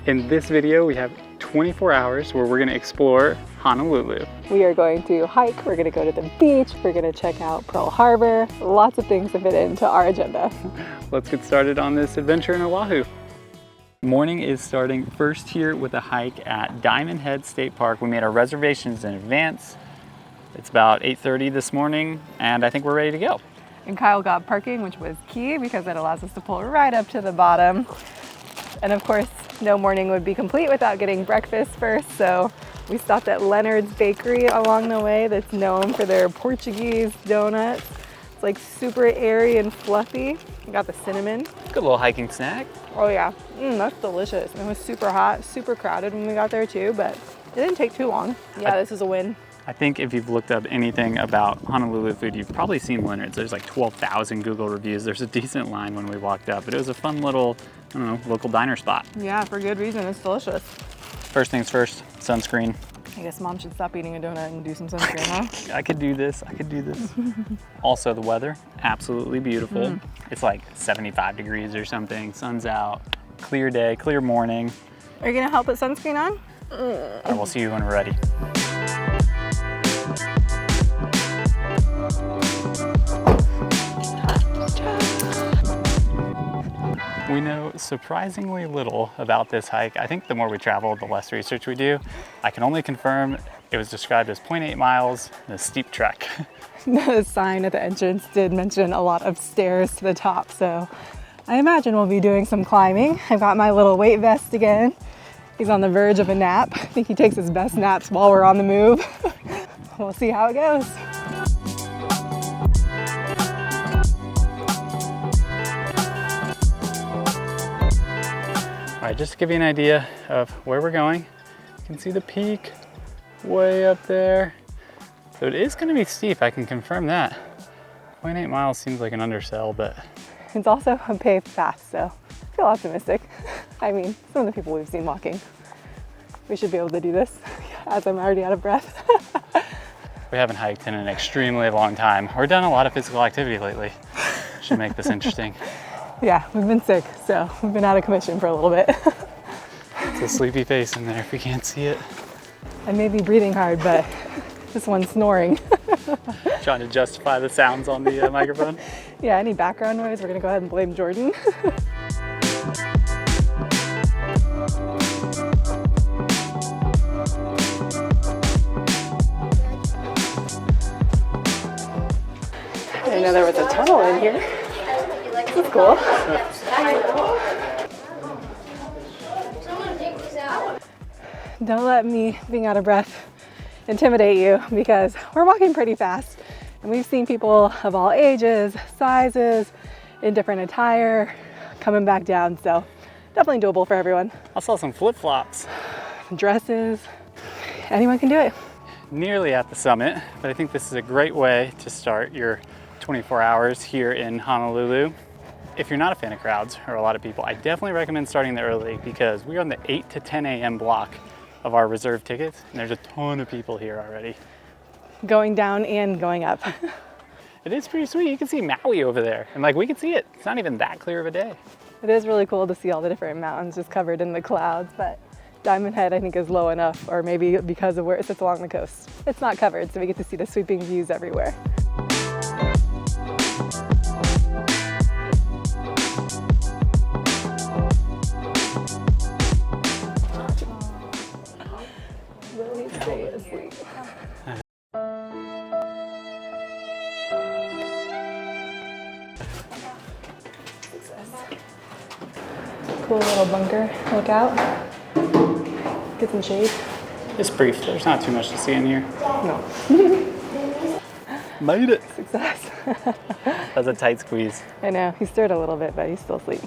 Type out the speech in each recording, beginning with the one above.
In this video, we have 24 hours where we're gonna explore Honolulu. We are going to hike, we're gonna go to the beach, we're gonna check out Pearl Harbor. Lots of things to fit into our agenda. Let's get started on this adventure in Oahu. Morning is starting first here with a hike at Diamond Head State Park. We made our reservations in advance. It's about 8:30 this morning, and I think we're ready to go. And Kyle got parking, which was key because it allows us to pull right up to the bottom. And of course, no morning would be complete without getting breakfast first. So we stopped at Leonard's Bakery along the way that's known for their Portuguese donuts. It's like super airy and fluffy. We got the cinnamon. Good little hiking snack. Oh yeah, that's delicious. It was super hot, super crowded when we got there too, but it didn't take too long. Yeah, this is a win. I think if you've looked up anything about Honolulu food, you've probably seen Leonard's. There's like 12,000 Google reviews. There's a decent line when we walked up, but it was a fun little, I don't know, local diner spot. Yeah, for good reason. It's delicious. First things first, sunscreen. I guess mom should stop eating a donut and do some sunscreen, huh? I could do this, I could do this. Also the weather, absolutely beautiful. It's like 75 degrees or something, sun's out, clear day, clear morning. Are you gonna help put sunscreen on? I will see you when we're ready. We know surprisingly little about this hike. I think the more we travel, the less research we do. I can only confirm it was described as 0.8 miles and a steep trek. The sign at the entrance did mention a lot of stairs to the top, so I imagine we'll be doing some climbing. I've got my little weight vest again. He's on the verge of a nap. I think he takes his best naps while we're on the move. We'll see how it goes. All right, just to give you an idea of where we're going, you can see the peak way up there. So it is gonna be steep, I can confirm that. 0.8 miles seems like an undersell, but. It's also a paved path, so I feel optimistic. I mean, some of the people we've seen walking. We should be able to do this, as I'm already out of breath. We haven't hiked in an extremely long time. We've done a lot of physical activity lately. Should make this interesting. Yeah, we've been sick, so we've been out of commission for a little bit. It's a sleepy face in there if you can't see it. I may be breathing hard, but this one's snoring. Trying to justify the sounds on the microphone. Yeah, any background noise, we're gonna go ahead and blame Jordan. I didn't know there was a tunnel in here. That's cool. Don't let me being out of breath intimidate you, because we're walking pretty fast and we've seen people of all ages, sizes, in different attire coming back down, so definitely doable for everyone. I saw some flip-flops. Dresses, anyone can do it. Nearly at the summit, but I think this is a great way to start your 24 hours here in Honolulu. If you're not a fan of crowds or a lot of people, I definitely recommend starting there early, because we're on the 8 to 10 a.m. block of our reserved tickets, and there's a ton of people here already. Going down and going up. It is pretty sweet. You can see Maui over there, and like we can see it. It's not even that clear of a day. It is really cool to see all the different mountains just covered in the clouds, but Diamond Head I think is low enough, or maybe because of where it sits along the coast. It's not covered, so we get to see the sweeping views everywhere. Stay asleep. Cool little bunker. Look out. Get some shade. It's brief. There's not too much to see in here. No. Made it. Success. That was a tight squeeze. I know. He stirred a little bit, but he's still asleep.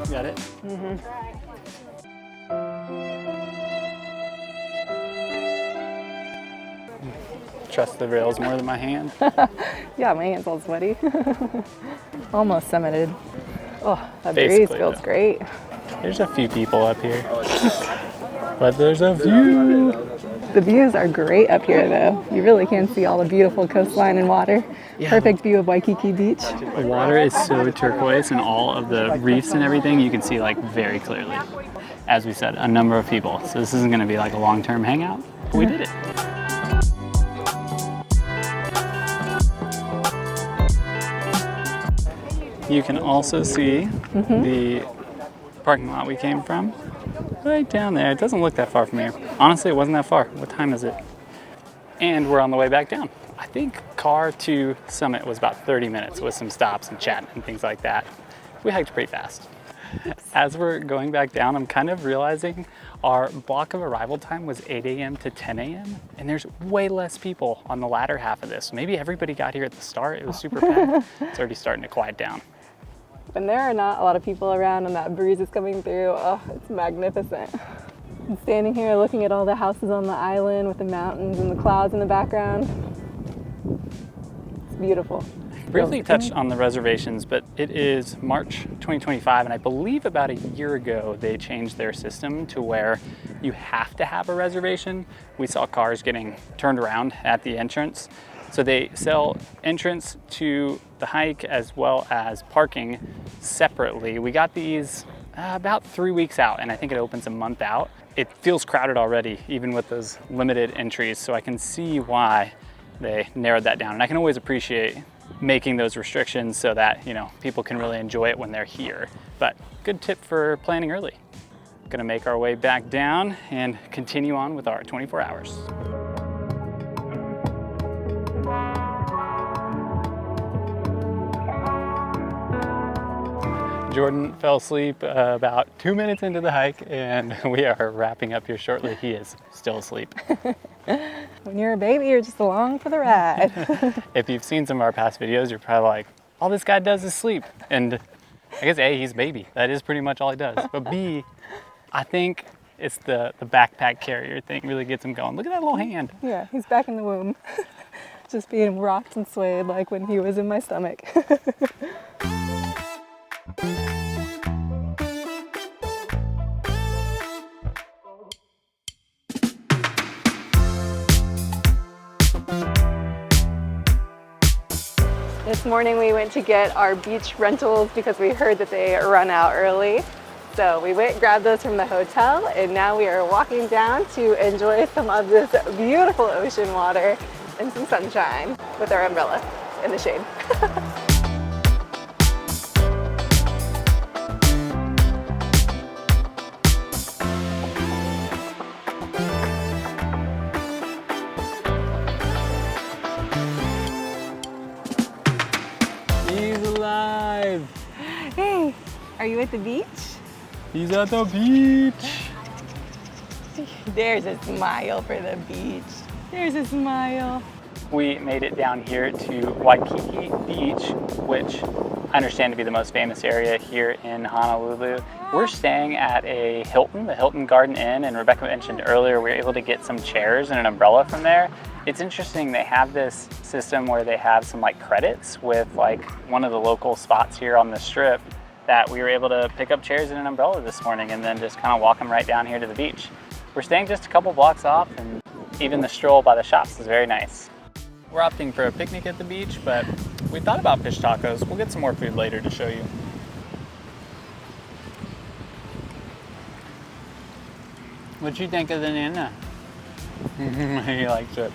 Got it? Trust the rails more than my hand. Yeah, my hand's all sweaty. Almost summited. Oh, that Basically, breeze feels great. There's a few people up here. But there's a few. The views are great up here though. You really can see all the beautiful coastline and water. Yeah. Perfect view of Waikiki Beach. The water is so turquoise and all of the reefs and everything you can see like very clearly. As we said, a number of people. So this isn't gonna be like a long-term hangout, but we did it. You can also see the parking lot we came from right down there. It doesn't look that far from here. Honestly, it wasn't that far. What time is it? And we're on the way back down. I think car to Summit was about 30 minutes with some stops and chat and things like that. We hiked pretty fast. As we're going back down, I'm kind of realizing our block of arrival time was 8 a.m. to 10 a.m. and there's way less people on the latter half of this. Maybe everybody got here at the start. It was super packed. It's already starting to quiet down. When there are not a lot of people around and that breeze is coming through, oh, it's magnificent. I'm standing here looking at all the houses on the island with the mountains and the clouds in the background. It's beautiful. Briefly touched on the reservations, but it is March 2025, and I believe about a year ago they changed their system to where you have to have a reservation. We saw cars getting turned around at the entrance. So they sell entrance to the hike as well as parking separately. We got these about 3 weeks out, and I think it opens a month out. It feels crowded already, even with those limited entries, so I can see why they narrowed that down. And I can always appreciate making those restrictions so that, you know, people can really enjoy it when they're here. But good tip for planning early. Gonna make our way back down and continue on with our 24 hours. Jordan fell asleep about 2 minutes into the hike, and we are wrapping up here shortly. He is still asleep. When you're a baby, you're just along for the ride. If you've seen some of our past videos, you're probably like, all this guy does is sleep. And I guess A, he's a baby. That is pretty much all he does. But B, I think it's the backpack carrier thing really gets him going. Look at that little hand. Yeah, he's back in the womb. Just being rocked and swayed like when he was in my stomach. This morning we went to get our beach rentals because we heard that they run out early. So we went, grabbed those from the hotel, and now we are walking down to enjoy some of this beautiful ocean water and some sunshine with our umbrella in the shade. He's alive. Hey, are you at the beach? He's at the beach. There's a smile for the beach. There's a smile. We made it down here to Waikiki Beach, which I understand to be the most famous area here in Honolulu. We're staying at a Hilton, the Hilton Garden Inn, and Rebecca mentioned earlier we were able to get some chairs and an umbrella from there. It's interesting, they have this system where they have some like credits with like one of the local spots here on the strip that we were able to pick up chairs and an umbrella this morning and then just kind of walk them right down here to the beach. We're staying just a couple blocks off, and even the stroll by the shops is very nice. We're opting for a picnic at the beach, but we thought about fish tacos. We'll get some more food later to show you. What'd you think of the Nana? He likes it.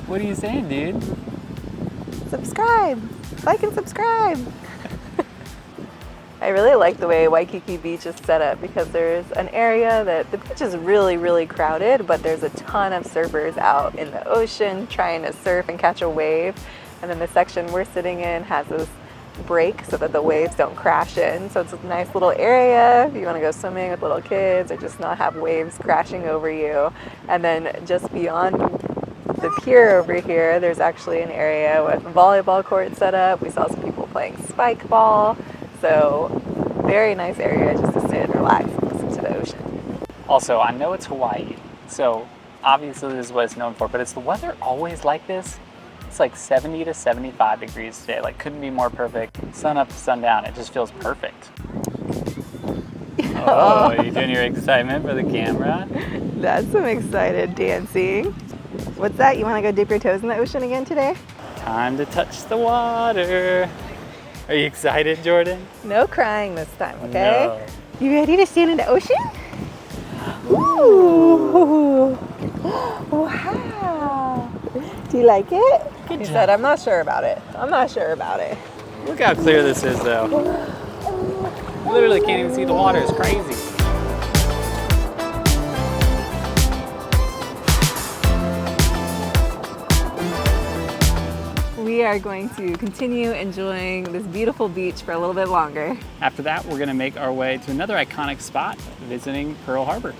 What are you saying, dude? Subscribe, like and subscribe. I really like the way Waikiki Beach is set up because there's an area that the beach is really, really crowded, but there's a ton of surfers out in the ocean trying to surf and catch a wave. And then the section we're sitting in has this break so that the waves don't crash in. So it's a nice little area if you want to go swimming with little kids or just not have waves crashing over you. And then just beyond the pier over here, there's actually an area with volleyball courts set up. We saw some people playing spike ball. So very nice area just to sit and relax and listen to the ocean. Also, I know it's Hawaii, so obviously this is what it's known for, but is the weather always like this? it's like 70 to 75 degrees today. Like couldn't be more perfect. Sun up, sun down. It just feels perfect. Oh, you doing your excitement for the camera? That's some excited dancing. What's that? You want to go dip your toes in the ocean again today? Time to touch the water. Are you excited, Jordan? No crying this time, okay? No. You ready to stand in the ocean? Ooh. Wow. Do you like it? He said, I'm not sure about it. I'm not sure about it. Look how clear this is, though. You literally can't even see the water. It's crazy. We are going to continue enjoying this beautiful beach for a little bit longer. After that, we're going to make our way to another iconic spot, visiting Pearl Harbor.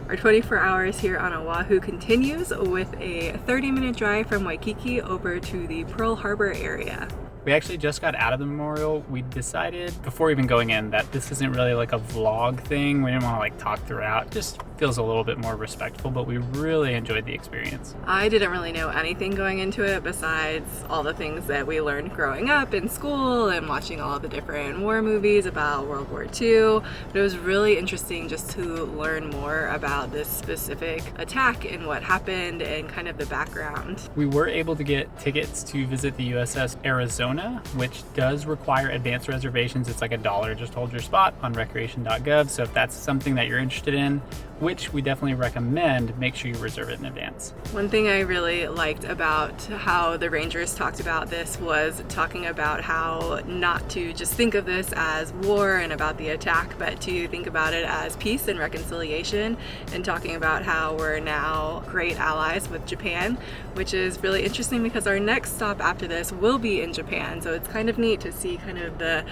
Our 24 hours here on Oahu continues with a 30-minute drive from Waikiki over to the Pearl Harbor area. We actually just got out of the memorial. We decided before even going in that this isn't really like a vlog thing. We didn't want to like talk throughout. It just feels a little bit more respectful, but we really enjoyed the experience. I didn't really know anything going into it besides all the things that we learned growing up in school and watching all the different war movies about World War II. But it was really interesting just to learn more about this specific attack and what happened and kind of the background. We were able to get tickets to visit the USS Arizona, which does require advance reservations. It's like $1, just hold your spot on recreation.gov. So if that's something that you're interested in, which we definitely recommend, make sure you reserve it in advance. One thing I really liked about how the Rangers talked about this was talking about how not to just think of this as war and about the attack, but to think about it as peace and reconciliation, and talking about how we're now great allies with Japan, which is really interesting because our next stop after this will be in Japan. So it's kind of neat to see kind of the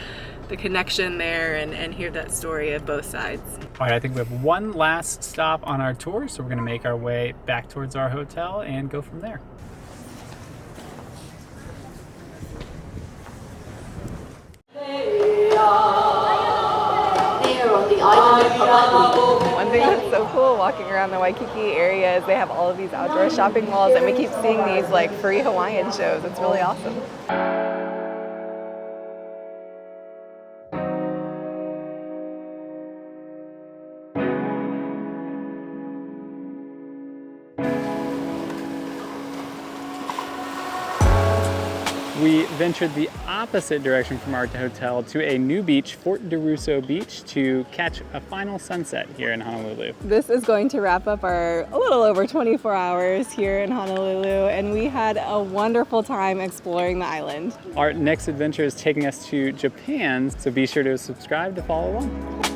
connection there and hear that story of both sides. All right, I think we have one last stop on our tour, so we're gonna make our way back towards our hotel and go from there. One thing that's so cool walking around the Waikiki area is they have all of these outdoor shopping malls, and we keep seeing these like free Hawaiian shows. It's really awesome. We ventured the opposite direction from our hotel to a new beach, Fort Derussy Beach, to catch a final sunset here in Honolulu. This is going to wrap up our a little over 24 hours here in Honolulu, and we had a wonderful time exploring the island. Our next adventure is taking us to Japan, so be sure to subscribe to follow along.